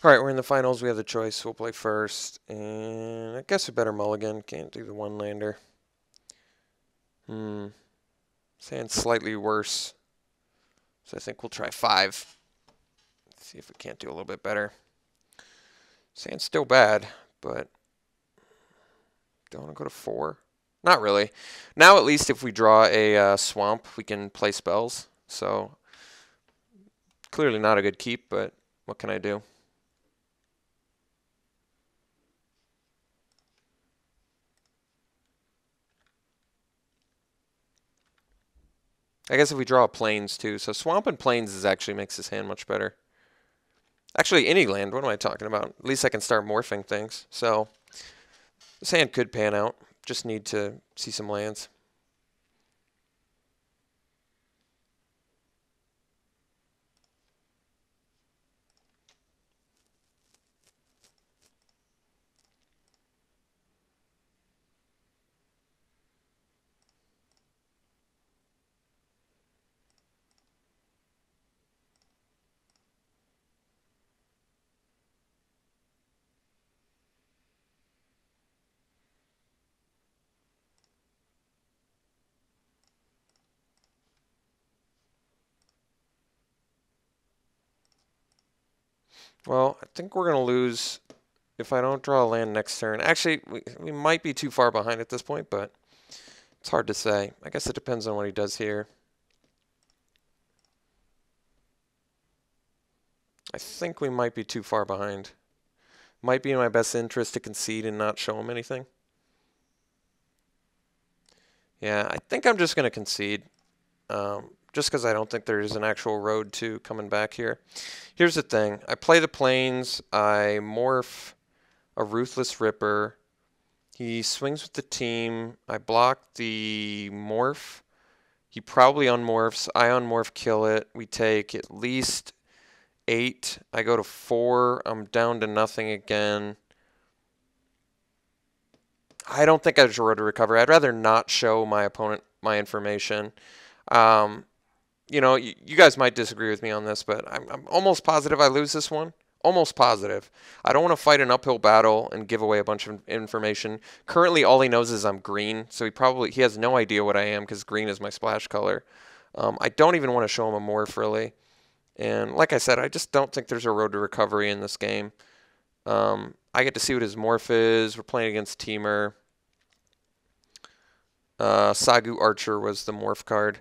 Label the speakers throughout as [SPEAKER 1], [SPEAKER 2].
[SPEAKER 1] All right, we're in the finals. We have the choice. We'll play first, and I guess a better mulligan. Can't do the one lander. Hmm. Sand's slightly worse, so I think we'll try 5. See if we can't do a little bit better. Sand's still bad, but don't want to go to 4. Not really. Now at least if we draw a swamp, we can play spells. So clearly not a good keep, but what can I do? I guess if we draw plains too. So swamp and plains is actually makes this hand much better. Actually, any land. What am I talking about? At least I can start morphing things. So this hand could pan out. Just need to see some lands. Well, I think we're going to lose if I don't draw a land next turn. Actually, we might be too far behind at this point, but it's hard to say. I guess it depends on what he does here. I think we might be too far behind. Might be in my best interest to concede and not show him anything. Yeah, I think I'm just going to concede. Just because I don't think there is an actual road to coming back here. Here's the thing. I play the plains. I morph a Ruthless Ripper. He swings with the team. I block the morph. He probably unmorphs. I unmorph, kill it. We take at least 8. I go to 4. I'm down to nothing again. I don't think there's a road to recovery. I'd rather not show my opponent my information. Um, you guys might disagree with me on this, but I'm almost positive I lose this one. Almost positive. I don't want to fight an uphill battle and give away a bunch of information. Currently, all he knows is I'm green, so he has no idea what I am because green is my splash color. I don't even want to show him a morph really. And like I said, I just don't think there's a road to recovery in this game. I get to see what his morph is. We're playing against Teamer. Sagu Archer was the morph card.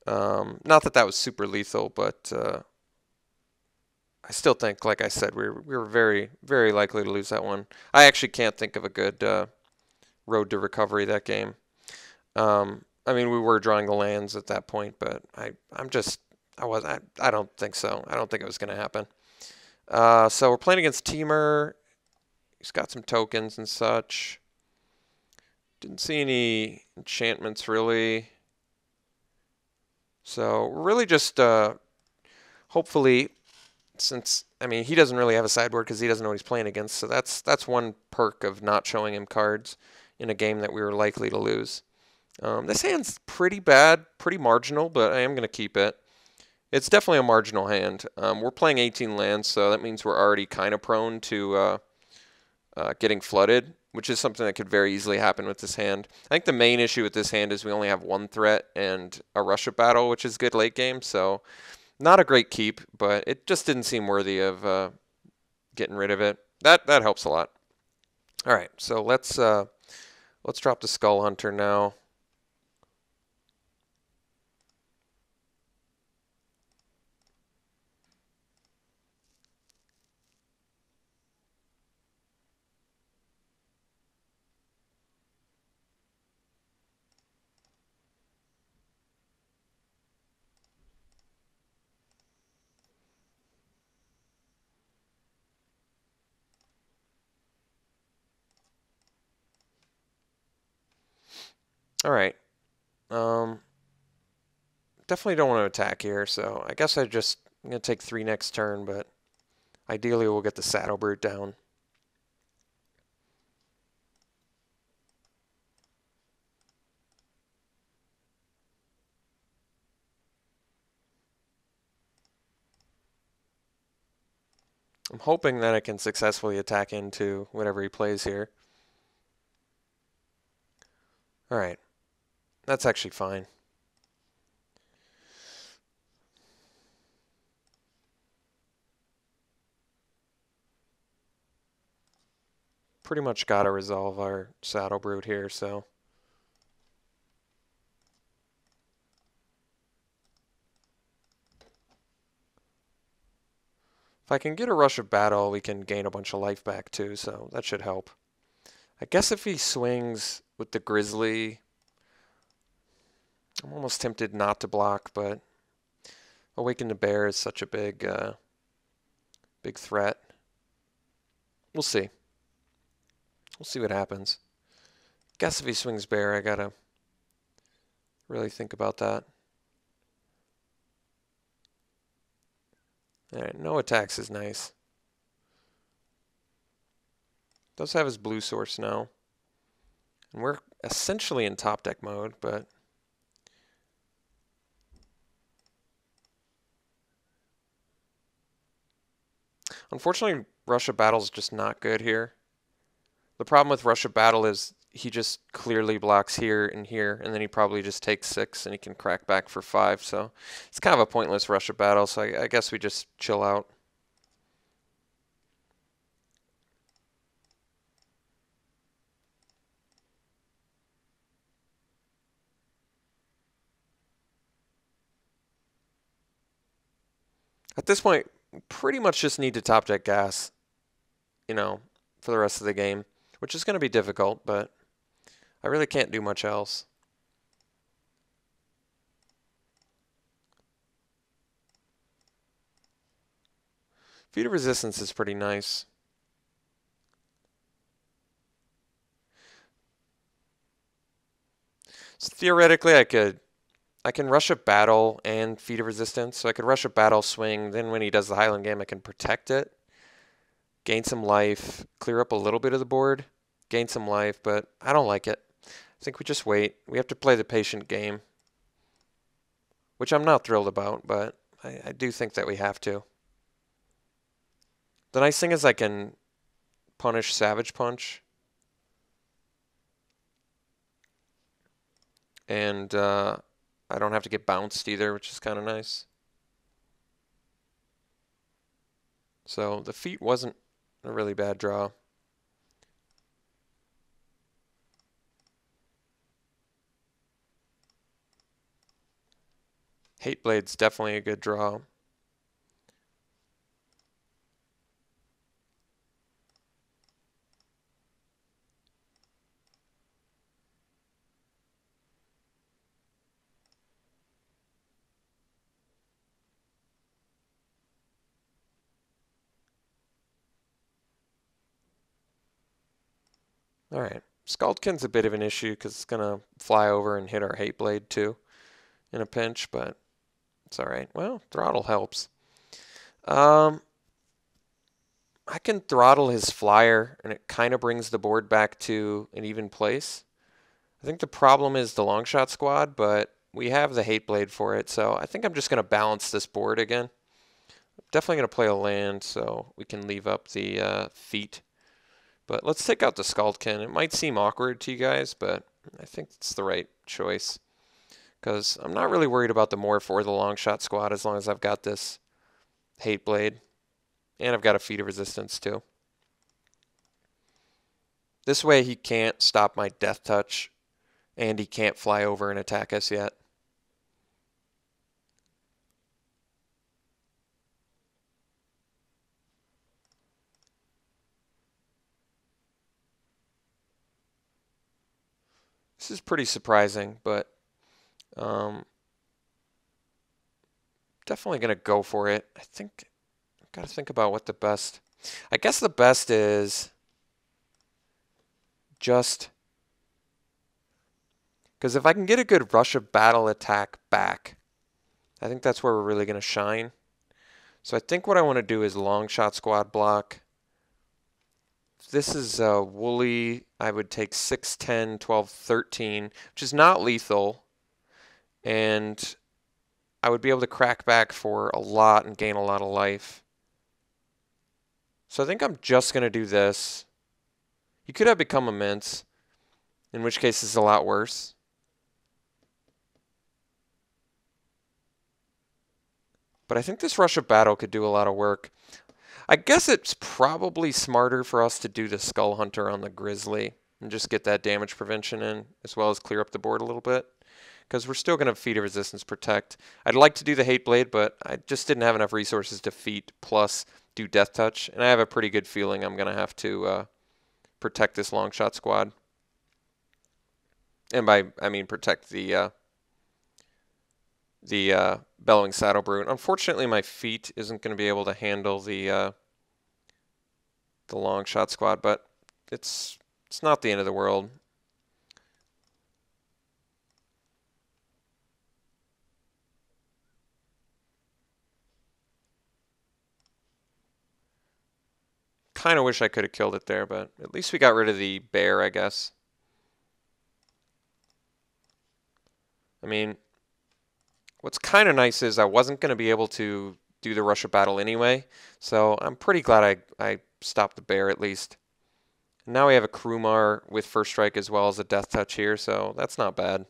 [SPEAKER 1] Not that that was super lethal, but I still think, like I said, we were very, very likely to lose that one. I actually can't think of a good road to recovery that game. I mean, we were drawing the lands at that point, but I don't think so. I don't think it was going to happen. So we're playing against Teamer. He's got some tokens and such. Didn't see any enchantments really. So we're really just hopefully, since I mean he doesn't really have a sideboard because he doesn't know what he's playing against. So that's one perk of not showing him cards in a game that we were likely to lose. This hand's pretty bad, pretty marginal, but I am going to keep it. It's definitely a marginal hand. We're playing 18 lands, so that means we're already kind of prone to getting flooded, which is something that could very easily happen with this hand. I think the main issue with this hand is we only have 1 threat and a rush of battle, which is good late game, so not a great keep, but it just didn't seem worthy of getting rid of it. That helps a lot. All right, so let's drop the Skull Hunter now. All right. Um, Definitely don't want to attack here, so I guess I'm going to take 3 next turn, but ideally we'll get the Saddlebird down. I'm hoping that I can successfully attack into whatever he plays here. Alright. That's actually fine. Pretty much got to resolve our Saddle Brood here, so. If I can get a Rush of Battle, we can gain a bunch of life back too, so that should help. I guess if he swings with the Grizzly, I'm almost tempted not to block, but Awaken the Bear is such a big threat. We'll see. We'll see what happens. Guess if he swings Bear, I gotta really think about that. Alright, no attacks is nice. Does have his blue source now. And we're essentially in top deck mode, but unfortunately, Rush of Battle is just not good here. The problem with Rush of Battle is he just clearly blocks here, and then he probably just takes 6 and he can crack back for 5. So it's kind of a pointless Rush of Battle, so I guess we just chill out. At this point, we pretty much just need to top deck gas, you know, for the rest of the game, which is going to be difficult, but I really can't do much else. Feat of Resistance is pretty nice. So theoretically, I can Rush a Battle and Feat of Resistance. So I could Rush a Battle, swing, then when he does the Highland game, I can protect it, gain some life, clear up a little bit of the board, gain some life, but I don't like it. I think we just wait. We have to play the patient game, which I'm not thrilled about, but I do think that we have to. The nice thing is I can punish Savage Punch. And I don't have to get bounced either, which is kind of nice. So the feat wasn't a really bad draw. Hateblade's definitely a good draw. Alright, Scaldkin's a bit of an issue because it's going to fly over and hit our Hateblade too in a pinch, but it's alright. Well, Throttle helps. I can Throttle his Flyer, and it kind of brings the board back to an even place. I think the problem is the Longshot squad, but we have the Hateblade for it, so I think I'm just going to balance this board again. I'm definitely going to play a land so we can leave up the feat. But let's take out the Scaldkin. It might seem awkward to you guys, but I think it's the right choice. Because I'm not really worried about the Morph or the Longshot squad as long as I've got this Hateblade. And I've got a Feat of Resistance too. This way he can't stop my Death Touch, and he can't fly over and attack us yet. This is pretty surprising, but definitely going to go for it. I think I've got to think about what the best. I guess the best is just because if I can get a good Rush of Battle attack back, I think that's where we're really going to shine. So I think what I want to do is Longshot squad block. If this is Woolly, I would take 6, 10, 12, 13, which is not lethal. And I would be able to crack back for a lot and gain a lot of life. So I think I'm just going to do this. He could have become immense, in which case it's a lot worse. But I think this rush of battle could do a lot of work. I guess it's probably smarter for us to do the Skull Hunter on the Grizzly and just get that damage prevention in, as well as clear up the board a little bit. Because we're still going to Feat of Resistance Protect. I'd like to do the Hate Blade, but I just didn't have enough resources to Feat plus do Death Touch. And I have a pretty good feeling I'm going to have to protect this long shot squad. And by I mean protect the Bellowing Saddle Brute. Unfortunately, my feet isn't going to be able to handle the long shot squad, but it's not the end of the world. Kind of wish I could have killed it there, but at least we got rid of the bear, I guess. I mean, what's kind of nice is I wasn't going to be able to do the rush of battle anyway, so I'm pretty glad I stopped the bear at least. Now we have a Krumar with first strike as well as a death touch here, so that's not bad.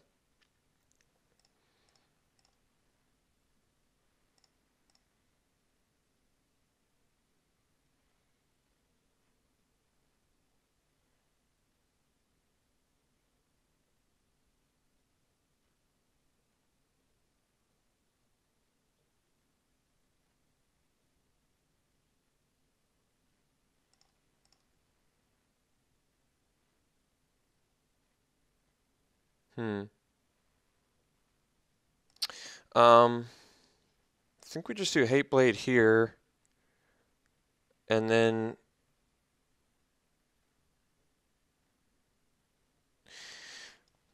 [SPEAKER 1] I think we just do Hate Blade here, and then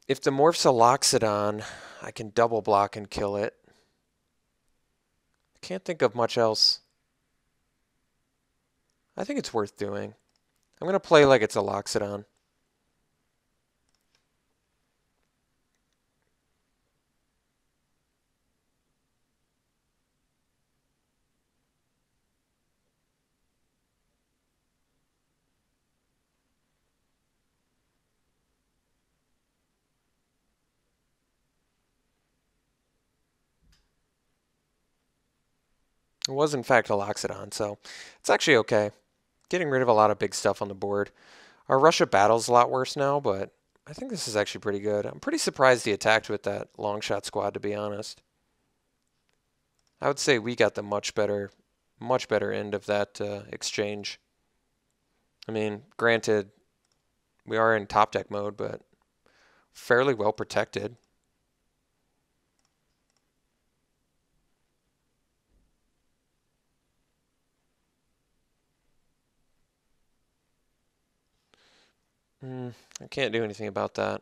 [SPEAKER 1] if the morph's a Loxodon, I can double block and kill it. I can't think of much else. I think it's worth doing. I'm going to play like it's a Loxodon. It was in fact a Loxodon, so it's actually okay. Getting rid of a lot of big stuff on the board. Our rush of battle's a lot worse now, but I think this is actually pretty good. I'm pretty surprised he attacked with that long shot squad, to be honest. I would say we got the much better end of that exchange. I mean, granted, we are in top deck mode, but fairly well protected. I can't do anything about that.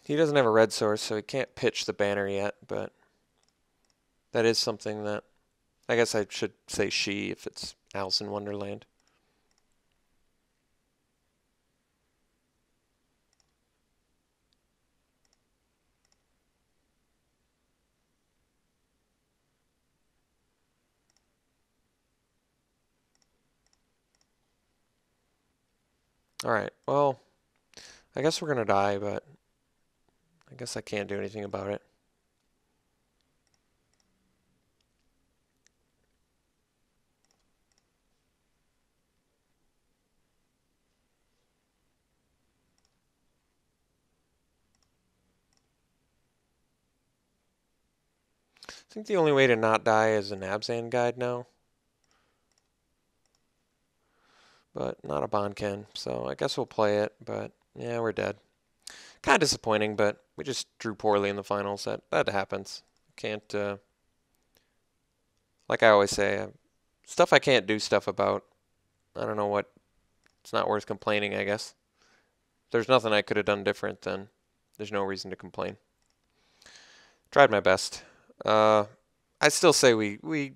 [SPEAKER 1] He doesn't have a red source, so he can't pitch the banner yet, but that is something that I guess I should say she if it's Alice in Wonderland. Alright, well, I guess we're going to die, but I guess I can't do anything about it. I think the only way to not die is an Abzan guide now. But not a Bonken, so I guess we'll play it, but yeah, we're dead. Kind of disappointing, but we just drew poorly in the finals. That happens. Can't, like I always say, stuff I can't do stuff about. I don't know what, it's not worth complaining, I guess. There's nothing I could have done different then. there's no reason to complain. Tried my best. I still say we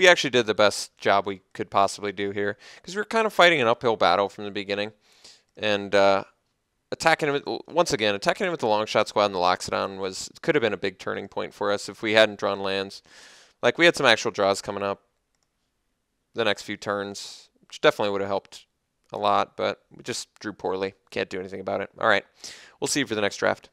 [SPEAKER 1] actually did the best job we could possibly do here because we were kind of fighting an uphill battle from the beginning, and attacking him once again. Attacking him with the long shot squad and the Loxodon could have been a big turning point for us if we hadn't drawn lands. Like we had some actual draws coming up the next few turns, which definitely would have helped a lot, but we just drew poorly. Can't do anything about it. All right, we'll see you for the next draft.